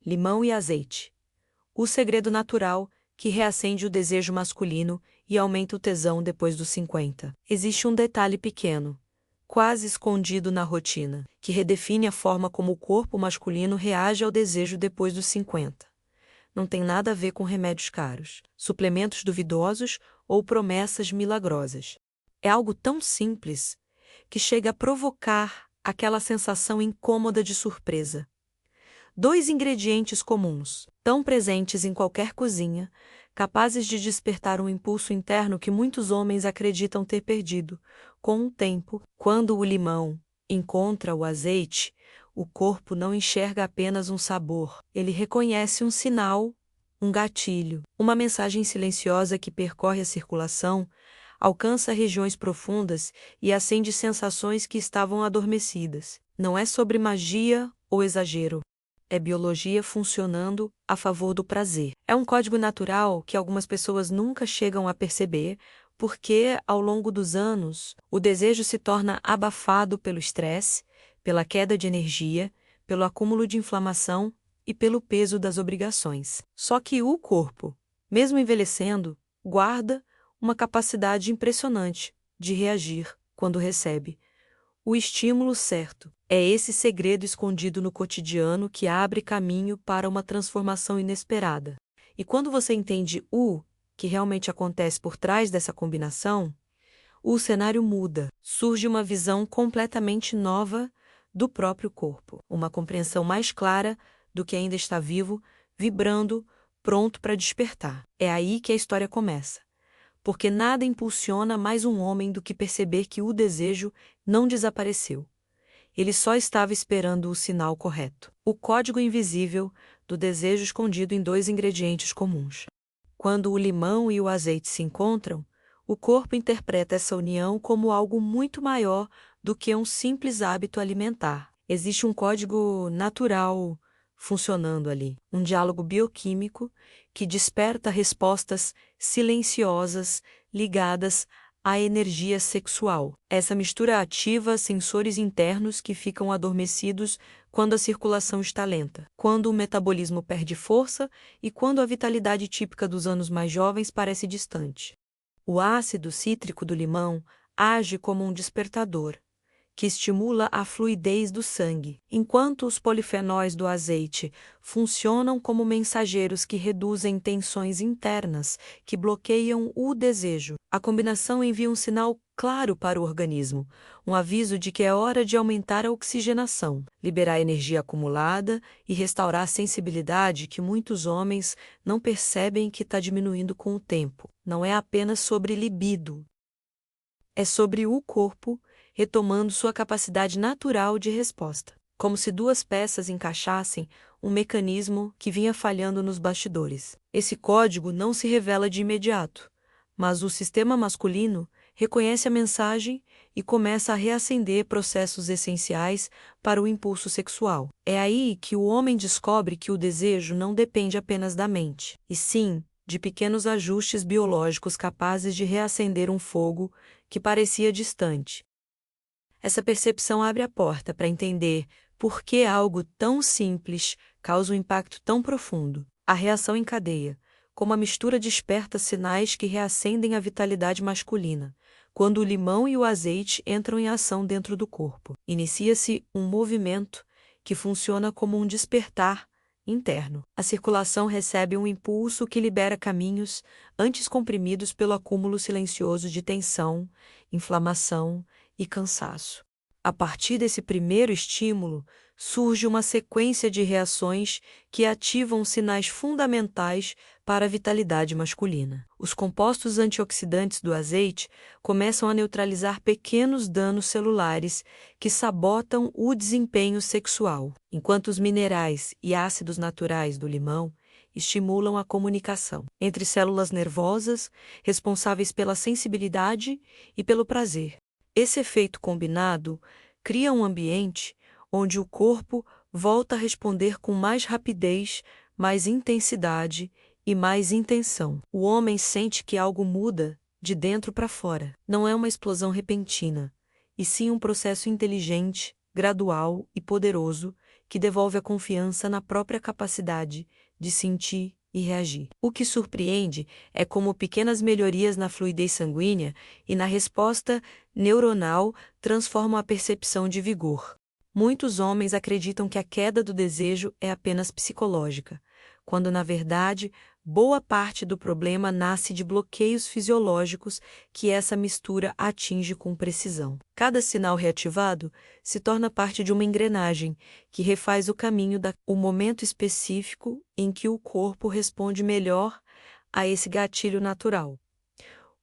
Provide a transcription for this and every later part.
limão e azeite. O segredo natural que reacende o desejo masculino e aumenta o tesão depois dos 50. Existe um detalhe pequeno, quase escondido na rotina, que redefine a forma como o corpo masculino reage ao desejo depois dos 50. Não tem nada a ver com remédios caros, suplementos duvidosos ou promessas milagrosas. É algo tão simples que chega a provocar aquela sensação incômoda de surpresa. Dois ingredientes comuns, tão presentes em qualquer cozinha, capazes de despertar um impulso interno que muitos homens acreditam ter perdido. Com o tempo, quando o limão encontra o azeite, o corpo não enxerga apenas um sabor, ele reconhece um sinal, um gatilho, uma mensagem silenciosa que percorre a circulação, alcança regiões profundas e acende sensações que estavam adormecidas. Não é sobre magia ou exagero. É biologia funcionando a favor do prazer. É um código natural que algumas pessoas nunca chegam a perceber, porque, ao longo dos anos, o desejo se torna abafado pelo estresse, pela queda de energia, pelo acúmulo de inflamação e pelo peso das obrigações. Só que o corpo, mesmo envelhecendo, guarda uma capacidade impressionante de reagir quando recebe o estímulo certo. É esse segredo escondido no cotidiano que abre caminho para uma transformação inesperada. E quando você entende o que realmente acontece por trás dessa combinação, o cenário muda. Surge uma visão completamente nova do próprio corpo. Uma compreensão mais clara do que ainda está vivo, vibrando, pronto para despertar. É aí que a história começa. Porque nada impulsiona mais um homem do que perceber que o desejo não desapareceu. Ele só estava esperando o sinal correto. O código invisível do desejo escondido em dois ingredientes comuns. Quando o limão e o azeite se encontram, o corpo interpreta essa união como algo muito maior do que um simples hábito alimentar. Existe um código natural funcionando ali, um diálogo bioquímico que desperta respostas silenciosas ligadas à energia sexual. Essa mistura ativa sensores internos que ficam adormecidos quando a circulação está lenta, quando o metabolismo perde força e quando a vitalidade típica dos anos mais jovens parece distante. O ácido cítrico do limão age como um despertador, que estimula a fluidez do sangue, enquanto os polifenóis do azeite funcionam como mensageiros que reduzem tensões internas, que bloqueiam o desejo. A combinação envia um sinal claro para o organismo, um aviso de que é hora de aumentar a oxigenação, liberar a energia acumulada e restaurar a sensibilidade que muitos homens não percebem que está diminuindo com o tempo. Não é apenas sobre libido, é sobre o corpo retomando sua capacidade natural de resposta, como se duas peças encaixassem um mecanismo que vinha falhando nos bastidores. Esse código não se revela de imediato, mas o sistema masculino reconhece a mensagem e começa a reacender processos essenciais para o impulso sexual. É aí que o homem descobre que o desejo não depende apenas da mente, e sim de pequenos ajustes biológicos capazes de reacender um fogo que parecia distante. Essa percepção abre a porta para entender por que algo tão simples causa um impacto tão profundo. A reação em cadeia, como a mistura desperta sinais que reacendem a vitalidade masculina, quando o limão e o azeite entram em ação dentro do corpo. Inicia-se um movimento que funciona como um despertar interno. A circulação recebe um impulso que libera caminhos antes comprimidos pelo acúmulo silencioso de tensão, inflamação e cansaço. A partir desse primeiro estímulo, surge uma sequência de reações que ativam sinais fundamentais para a vitalidade masculina. Os compostos antioxidantes do azeite começam a neutralizar pequenos danos celulares que sabotam o desempenho sexual, enquanto os minerais e ácidos naturais do limão estimulam a comunicação entre células nervosas responsáveis pela sensibilidade e pelo prazer. Esse efeito combinado cria um ambiente onde o corpo volta a responder com mais rapidez, mais intensidade e mais intenção. O homem sente que algo muda de dentro para fora. Não é uma explosão repentina, e sim um processo inteligente, gradual e poderoso que devolve a confiança na própria capacidade de sentir e reagir. O que surpreende é como pequenas melhorias na fluidez sanguínea e na resposta neuronal transformam a percepção de vigor. Muitos homens acreditam que a queda do desejo é apenas psicológica, quando, na verdade, boa parte do problema nasce de bloqueios fisiológicos que essa mistura atinge com precisão. Cada sinal reativado se torna parte de uma engrenagem que refaz o caminho o momento específico em que o corpo responde melhor a esse gatilho natural.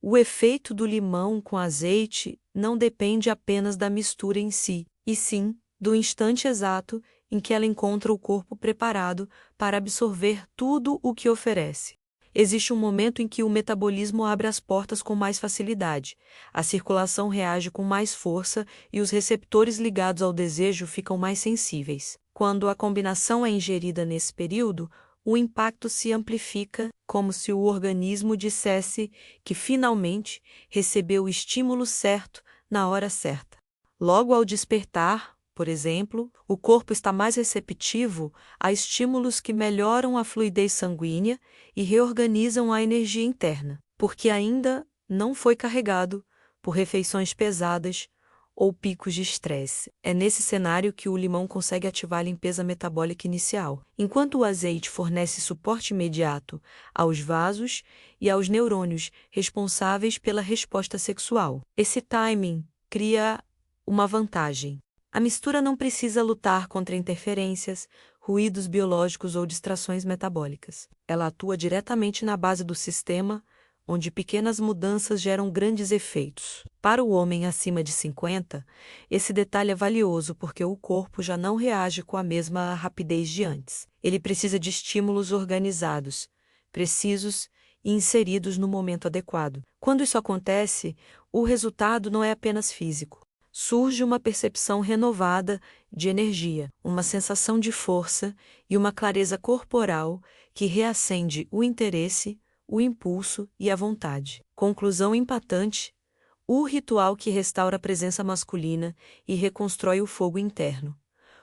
O efeito do limão com azeite não depende apenas da mistura em si, e sim do instante exato em que ela encontra o corpo preparado para absorver tudo o que oferece. Existe um momento em que o metabolismo abre as portas com mais facilidade, a circulação reage com mais força e os receptores ligados ao desejo ficam mais sensíveis. Quando a combinação é ingerida nesse período, o impacto se amplifica, como se o organismo dissesse que finalmente recebeu o estímulo certo na hora certa. Logo ao despertar, por exemplo, o corpo está mais receptivo a estímulos que melhoram a fluidez sanguínea e reorganizam a energia interna, porque ainda não foi carregado por refeições pesadas ou picos de estresse. É nesse cenário que o limão consegue ativar a limpeza metabólica inicial, enquanto o azeite fornece suporte imediato aos vasos e aos neurônios responsáveis pela resposta sexual. Esse timing cria uma vantagem. A mistura não precisa lutar contra interferências, ruídos biológicos ou distrações metabólicas. Ela atua diretamente na base do sistema, onde pequenas mudanças geram grandes efeitos. Para o homem acima de 50, esse detalhe é valioso porque o corpo já não reage com a mesma rapidez de antes. Ele precisa de estímulos organizados, precisos e inseridos no momento adequado. Quando isso acontece, o resultado não é apenas físico. Surge uma percepção renovada de energia, uma sensação de força e uma clareza corporal que reacende o interesse, o impulso e a vontade. Conclusão impactante: o ritual que restaura a presença masculina e reconstrói o fogo interno.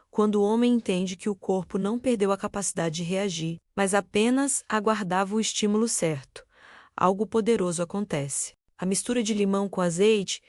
Quando o homem entende que o corpo não perdeu a capacidade de reagir, mas apenas aguardava o estímulo certo, algo poderoso acontece. A mistura de limão com azeite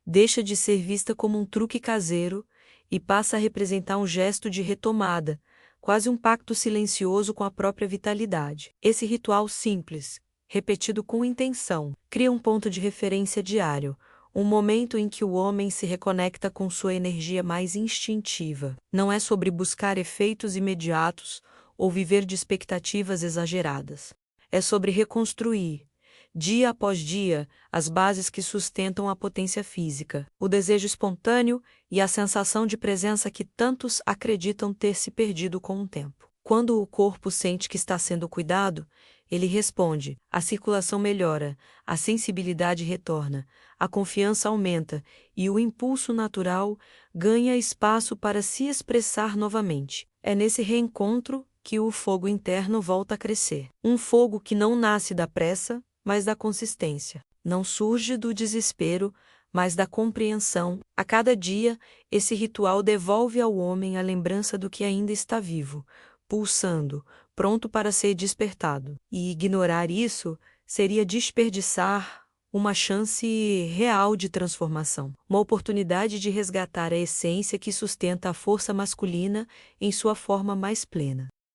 deixa de ser vista como um truque caseiro e passa a representar um gesto de retomada, quase um pacto silencioso com a própria vitalidade. Esse ritual simples, repetido com intenção, cria um ponto de referência diário, um momento em que o homem se reconecta com sua energia mais instintiva. Não é sobre buscar efeitos imediatos ou viver de expectativas exageradas. É sobre reconstruir, dia após dia, as bases que sustentam a potência física, o desejo espontâneo e a sensação de presença que tantos acreditam ter se perdido com o tempo. Quando o corpo sente que está sendo cuidado, ele responde, a circulação melhora, a sensibilidade retorna, a confiança aumenta e o impulso natural ganha espaço para se expressar novamente. É nesse reencontro que o fogo interno volta a crescer. Um fogo que não nasce da pressa, mas da consistência. Não surge do desespero, mas da compreensão. A cada dia, esse ritual devolve ao homem a lembrança do que ainda está vivo, pulsando, pronto para ser despertado. E ignorar isso seria desperdiçar uma chance real de transformação, uma oportunidade de resgatar a essência que sustenta a força masculina em sua forma mais plena.